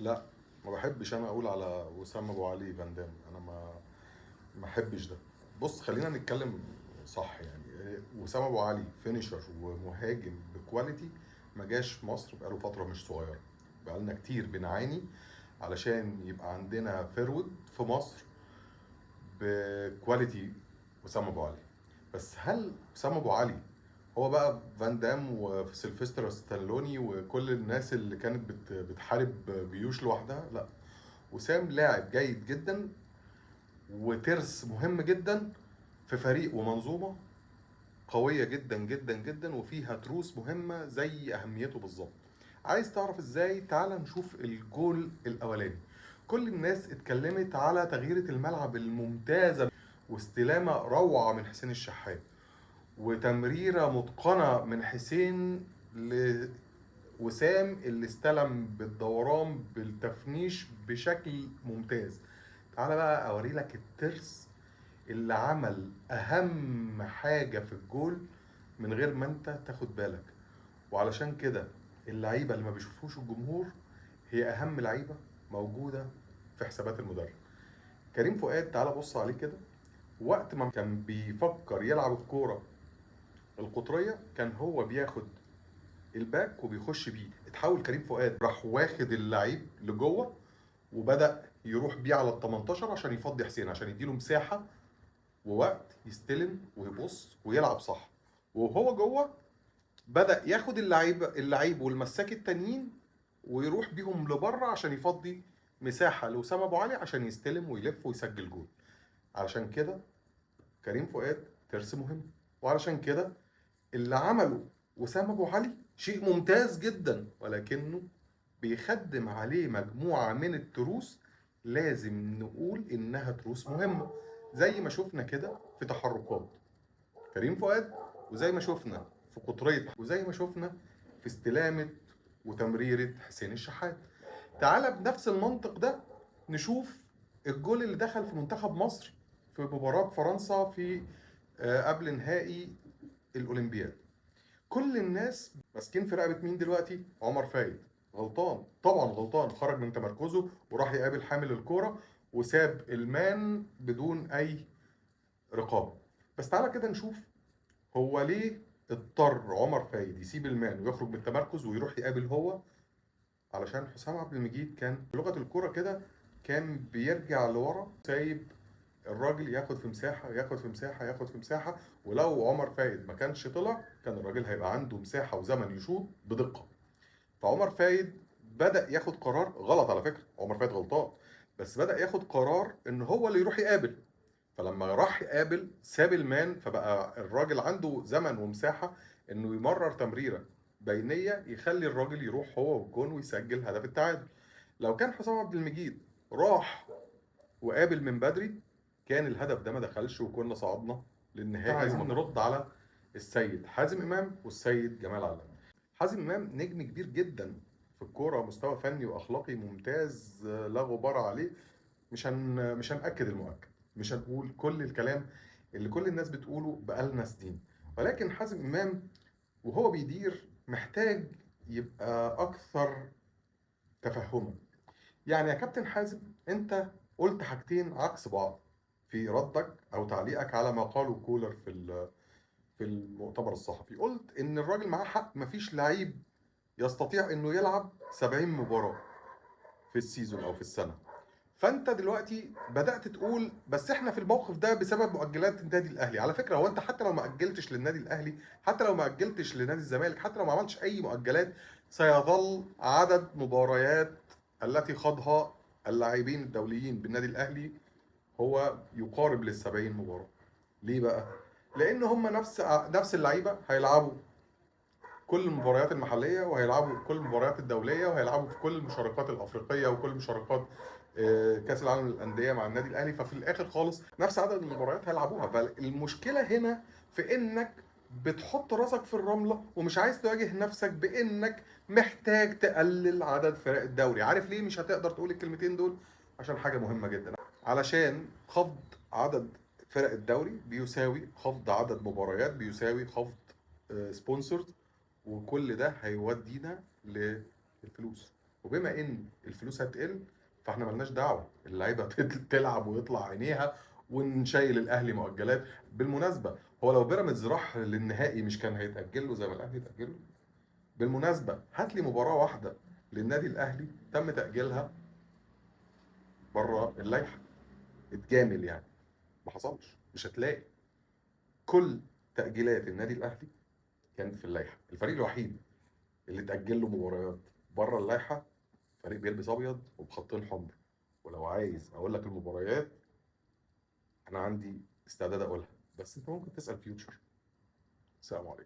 لا، ما بحبش انا اقول على وسام ابو علي فان دام. انا ما احبش ده. بص، خلينا نتكلم صح. يعني وسام ابو علي فينيشر ومهاجم بكواليتي، ما جاش مصر بقاله فتره مش صغيره. بقالنا كتير بنعاني علشان يبقى عندنا فيرود في مصر بكواليتي وسام ابو علي. بس هل وسام ابو علي هو بقى فان دام وسيلفستر ستالوني وكل الناس اللي كانت بتحارب جيوش لوحدها؟ لا، وسام لاعب جيد جدا وترس مهم جدا في فريق ومنظومة قوية جدا جدا جدا وفيها تروس مهمة زي أهميته بالظبط. عايز تعرف ازاي؟ تعال نشوف الجول الأولاني. كل الناس اتكلمت على تغييرة الملعب الممتازة واستلامة روعة من حسين الشحات وتمريرة متقنة من حسين لوسام اللي استلم بالدوران بالتفنيش بشكل ممتاز. تعالى بقى اوري لك الترس اللي عمل اهم حاجة في الجول من غير ما انت تاخد بالك. وعلشان كده اللعيبة اللي ما بيشوفوش الجمهور هي اهم لعيبة موجودة في حسابات المدرب. كريم فؤاد، تعالى بص عليه كده. وقت ما كان بيفكر يلعب الكورة القطرية كان هو بياخد الباك وبيخش بيه. اتحول كريم فؤاد راح واخد اللعيب لجوه وبدأ يروح بيه على ال 18 عشان يفضي حسين، عشان يديله مساحة ووقت يستلم ويبص ويلعب صح. وهو جوه بدأ ياخد اللعيب والمساك التانيين ويروح بيهم لبره عشان يفضي مساحة لأسامة أبو علي عشان يستلم ويلف ويسجل جول. علشان كده كريم فؤاد ترس مهم. وعلشان كده اللي عمله وسام ابو علي شيء ممتاز جدا، ولكنه بيخدم عليه مجموعة من التروس لازم نقول انها تروس مهمة. زي ما شفنا كده في تحركات كريم فؤاد، وزي ما شفنا في قطرية، وزي ما شفنا في استلامة وتمريرة حسين الشحات. تعالى بنفس المنطق ده نشوف الجول اللي دخل في منتخب مصر في مباراة فرنسا في قبل نهائي الأولمبياد. كل الناس ماسكين في رقبه مين دلوقتي؟ عمر فايد. غلطان، طبعا غلطان. خرج من تمركزه وراح يقابل حامل الكوره وساب المان بدون اي رقابه. بس تعالى كده نشوف هو ليه اضطر عمر فايد يسيب المان ويخرج من التمركز ويروح يقابل هو. علشان حسام عبد المجيد كان بلغه الكوره كده كان بيرجع لورا، سايب الراجل ياخد في مساحه ياخد في مساحه ياخد في مساحه. ولو عمر فايد ما كانش طلع كان الراجل هيبقى عنده مساحه وزمن يشوط بدقه. فعمر فايد بدأ ياخد قرار غلط. على فكرة عمر فايد غلطان، بس بدأ ياخد قرار ان هو اللي يروح يقابل. فلما راح يقابل ساب المان، فبقى الراجل عنده زمن ومساحة انه يمرر تمريرة بينية يخلي الراجل يروح هو والجون ويسجل هدف التعادل. لو كان حسام عبد المجيد راح وقابل من بدري كان الهدف ده ما دخلش وكنا صعدنا للنهائي. عايزين نرد على السيد حازم امام والسيد جمال علام. حازم امام نجم كبير جدا في الكوره، مستوى فني واخلاقي ممتاز لا غبار عليه. مش هنأكد المؤكد، مش هنقول كل الكلام اللي كل الناس بتقوله بقالنا سنين. ولكن حازم امام وهو بيدير محتاج يبقى اكثر تفهما. يعني يا كابتن حازم، انت قلت حاجتين عكس بعض في ردك او تعليقك على ما قاله كولر في المؤتمر الصحفي. قلت ان الراجل معاه حق، مفيش لعيب يستطيع انه يلعب 70 مباراة في السيزون او في السنة. فانت دلوقتي بدأت تقول بس احنا في الموقف ده بسبب مؤجلات النادي الاهلي. على فكرة هو انت حتى لو ما اجلتش للنادي الاهلي، حتى لو ما اجلتش لنادي الزمالك، حتى لو ما عملتش اي مؤجلات، سيظل عدد مباريات التي خاضها اللاعبين الدوليين بالنادي الاهلي هو يقارب لل70 مباراة. ليه بقى؟ لان هم نفس اللعيبة هيلعبوا كل المباريات المحليه وهيلعبوا كل المباريات الدوليه وهيلعبوا في كل المشاركات الافريقيه وكل مشاركات كاس العالم للانديه مع النادي الاهلي. ففي الاخر خالص نفس عدد المباريات هيلعبوها. فالمشكله هنا في انك بتحط راسك في الرمله ومش عايز تواجه نفسك بانك محتاج تقلل عدد فرق الدوري. عارف ليه مش هتقدر تقول الكلمتين دول؟ عشان حاجه مهمه جدا. علشان خفض عدد فرق الدوري بيساوي خفض عدد مباريات بيساوي خفض سبونسرز، وكل ده هيودينا للفلوس. وبما ان الفلوس هتقل فاحنا ملناش دعوه، اللعيبه تلعب ويطلع عينيها ونشيل الاهلي مؤجلات. بالمناسبه هو لو بيراميدز راح للنهائي مش كان هيتاجل له زي ما الاهلي اتاجل له؟ بالمناسبه هات لي مباراه واحده للنادي الاهلي تم تاجيلها بره اللائحه، اتجامل يعني، ما حصلش، مش هتلاقي. كل تاجيلات النادي الاهلي كانت في اللائحه. الفريق الوحيد اللي اتاجل له مباريات بره اللائحه فريق بيلبس ابيض وبخطين حمر، ولو عايز اقول لك المباريات انا عندي استعداد اقولها، بس انت ممكن تسال فيوتشر. السلام عليكم.